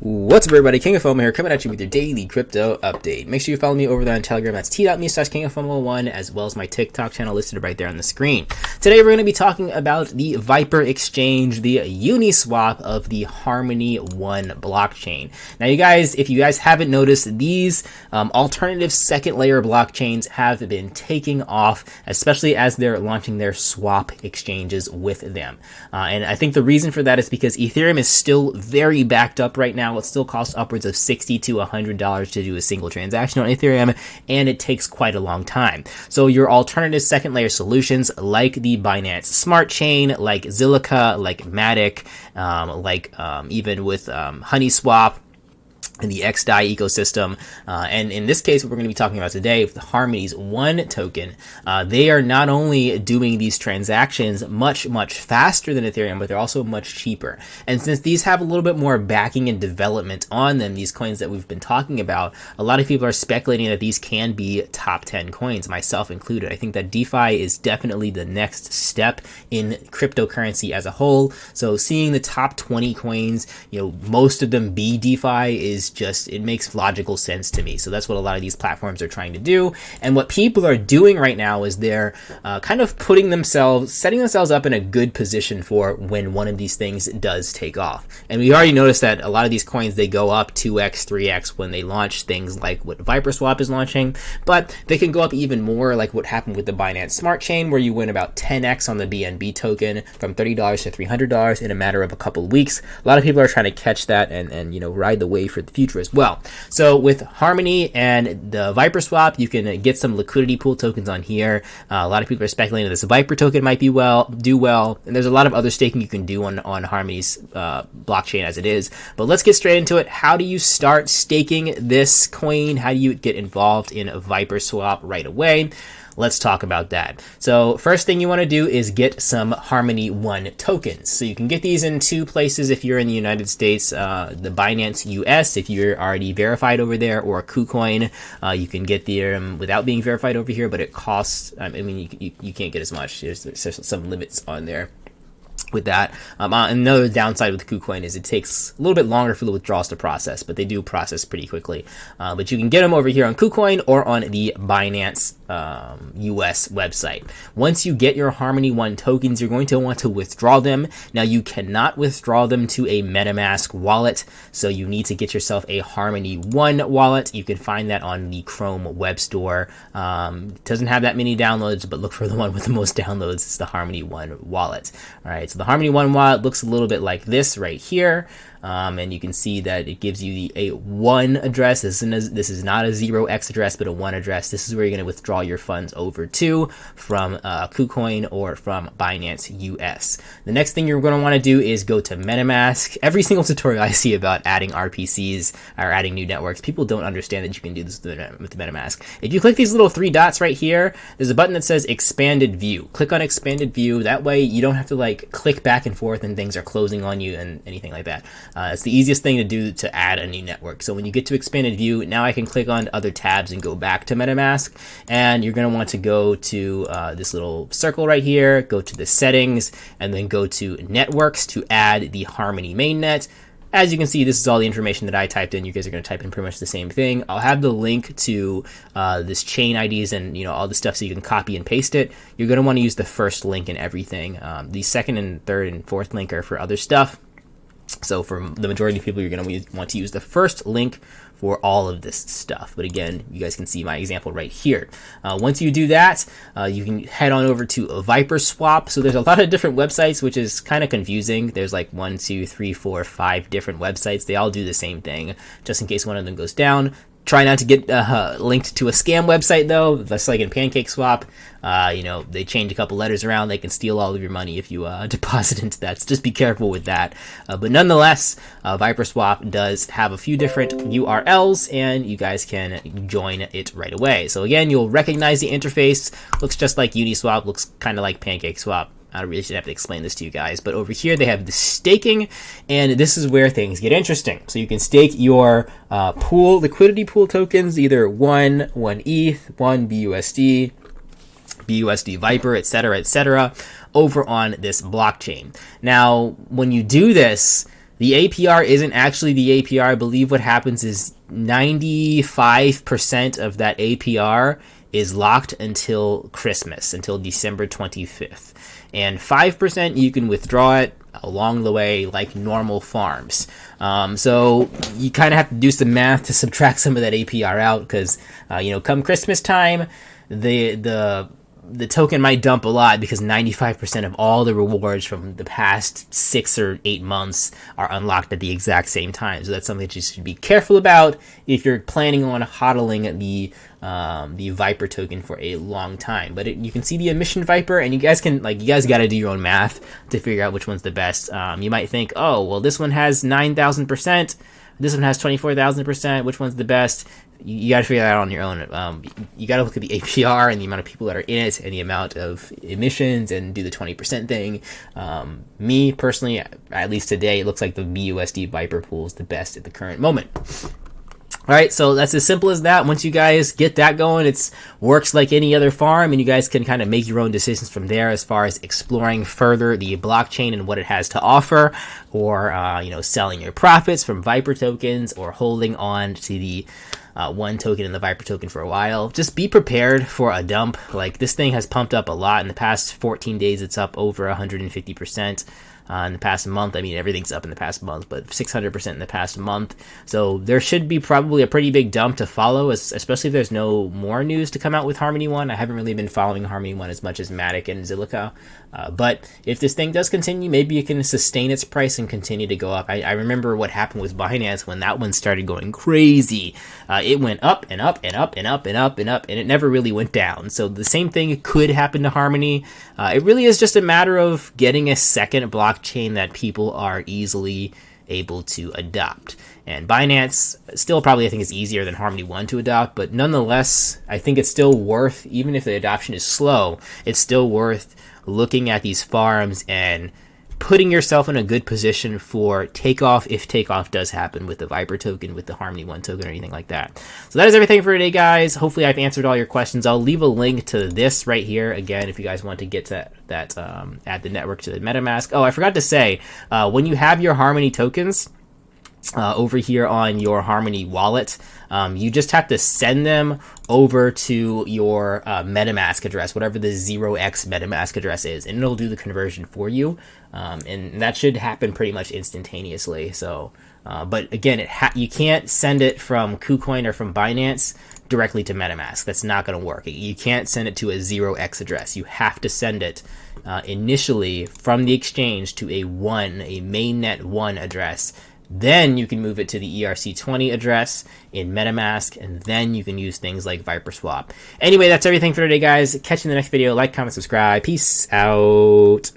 What's up, everybody? King of Fomo here, coming at you with your daily crypto update. Make sure you follow me over there on Telegram. That's t.me/kingoffomo1, as well as my TikTok channel listed right there on the screen. Today, we're going to be talking about the Viper exchange, the Uniswap of the Harmony One blockchain. Now, you guys, if you guys haven't noticed, these alternative second layer blockchains have been taking off, especially as they're launching their swap exchanges with them. And I think the reason for that is because Ethereum is still very backed up right now. It still costs upwards of $60 to $100 to do a single transaction on Ethereum, and it takes quite a long time. So your alternative second layer solutions like the Binance Smart Chain, like Zilliqa, like Matic, even with Honeyswap, in the XDAI ecosystem, and in this case, what we're going to be talking about today, with the Harmony's One token, they are not only doing these transactions much faster than Ethereum, but they're also much cheaper. And since these have a little bit more backing and development on them, these coins that we've been talking about, a lot of people are speculating that these can be top 10 coins, myself included. I think that DeFi is definitely the next step in cryptocurrency as a whole. So seeing the top 20 coins, most of them be DeFi is just, it makes logical sense to me. So that's what a lot of these platforms are trying to do. And what people are doing right now is they're kind of setting themselves up in a good position for when one of these things does take off. And we already noticed that a lot of these coins, they go up 2x, 3x when they launch things like what Viperswap is launching, but they can go up even more, like what happened with the Binance Smart Chain, where you win about 10x on the BNB token from $30 to $300 in a matter of a couple of weeks. A lot of people are trying to catch that and ride the wave for the future as well. So with Harmony and the Viperswap, you can get some liquidity pool tokens on here. A lot of people are speculating that this Viper token might do well, and there's a lot of other staking you can do on Harmony's blockchain as it is. But let's get straight into it. How do you start staking this coin? How do you get involved in a Viperswap right away? Let's talk about that. So first thing you want to do is get some Harmony One tokens. So you can get these in two places if you're in the United States, the Binance US if you're already verified over there, or KuCoin. You can get them without being verified over here, but it costs, you can't get as much. There's some limits on there with that. Another downside with KuCoin is it takes a little bit longer for the withdrawals to process, but they do process pretty quickly. But you can get them over here on KuCoin or on the Binance US website. Once you get your Harmony One tokens, you're going to want to withdraw them. Now, you cannot withdraw them to a Metamask wallet, so you need to get yourself a Harmony One wallet. You can find that on the Chrome web store. It doesn't have that many downloads, but look for the one with the most downloads. It's the Harmony One wallet. All right, so the Harmony One wallet looks a little bit like this right here. And you can see that it gives you a one address. This is not a 0x address, but a one address. This is where you're going to withdraw your funds over to from KuCoin or from Binance US. The next thing you're going to want to do is go to Metamask. Every single tutorial I see about adding RPCs or adding new networks, people don't understand that you can do this with Metamask. If you click these little three dots right here, there's a button that says Expanded View. Click on Expanded View. That way you don't have to click back and forth and things are closing on you and anything like that. It's the easiest thing to do to add a new network. So when you get to Expanded View, now I can click on other tabs and go back to MetaMask. And you're going to want to go to this little circle right here, go to the settings, and then go to networks to add the Harmony mainnet. As you can see, this is all the information that I typed in. You guys are going to type in pretty much the same thing. I'll have the link to this chain IDs and all the stuff so you can copy and paste it. You're going to want to use the first link and everything. The second and third and fourth link are for other stuff. So for the majority of people, you're going to want to use the first link for all of this stuff. But again, you guys can see my example right here. Once you do that, you can head on over to Viperswap. So there's a lot of different websites, which is kind of confusing. There's like 1, 2, 3, 4, 5 different websites. They all do the same thing. Just in case one of them goes down, try not to get linked to a scam website, though. That's like in PancakeSwap. They change a couple letters around. They can steal all of your money if you deposit into that. So just be careful with that. But nonetheless, Viperswap does have a few different URLs, and you guys can join it right away. So again, you'll recognize the interface. Looks just like Uniswap. Looks kind of like PancakeSwap. I really should have to explain this to you guys, but over here they have the staking, and this is where things get interesting. So you can stake your liquidity pool tokens, either one ETH, one BUSD, Viper, etc., over on this blockchain. Now, when you do this, The APR isn't actually the APR. I believe what happens is 95% of that APR is locked until Christmas, until December 25th. And 5% you can withdraw it along the way like normal farms. So you kind of have to do some math to subtract some of that APR out, because come Christmas time, the token might dump a lot, because 95% of all the rewards from the past 6 or 8 months are unlocked at the exact same time. So that's something that you should be careful about if you're planning on hodling the Viper token for a long time. But you can see the emission Viper, and you guys got to do your own math to figure out which one's the best. You might think, oh, well, this one has 9,000%, this one has 24,000%. Which one's the best? You got to figure that out on your own. You got to look at the APR and the amount of people that are in it and the amount of emissions and do the 20% thing. Me personally, at least today, it looks like the BUSD Viper pool is the best at the current moment. All right, so that's as simple as that. Once you guys get that going, it works like any other farm, and you guys can kind of make your own decisions from there as far as exploring further the blockchain and what it has to offer, or selling your profits from Viper tokens, or holding on to the one token in the Viper token for a while. Just be prepared for a dump. Like, this thing has pumped up a lot in the past 14 days. It's up over 150%. In the past month. I mean, everything's up in the past month, but 600% in the past month. So there should be probably a pretty big dump to follow, especially if there's no more news to come out with Harmony 1. I haven't really been following Harmony 1 as much as Matic and Zilliqa. But if this thing does continue, maybe it can sustain its price and continue to go up. I remember what happened with Binance when that one started going crazy. It went up and up and up and up and up and up, and it never really went down. So the same thing could happen to Harmony. It really is just a matter of getting a second blockchain that people are easily able to adopt. And Binance still probably, I think, is easier than Harmony 1 to adopt, but nonetheless, I think it's still worth, even if the adoption is slow, it's still worth looking at these farms and putting yourself in a good position for takeoff, if takeoff does happen with the Viper token, with the Harmony 1 token, or anything like that. So that is everything for today, guys. Hopefully I've answered all your questions. I'll leave a link to this right here, again, if you guys want to get to that add the network to the MetaMask. Oh, I forgot to say, when you have your Harmony tokens over here on your Harmony wallet, you just have to send them over to your MetaMask address, whatever the 0x MetaMask address is, and it'll do the conversion for you. And that should happen pretty much instantaneously. So, but again, you can't send it from KuCoin or from Binance directly to MetaMask. That's not going to work. You can't send it to a 0x address. You have to send it initially from the exchange to a mainnet 1 address. Then you can move it to the ERC20 address in MetaMask, and then you can use things like Viperswap. Anyway, that's everything for today, guys. Catch you in the next video. Like, comment, subscribe. Peace out.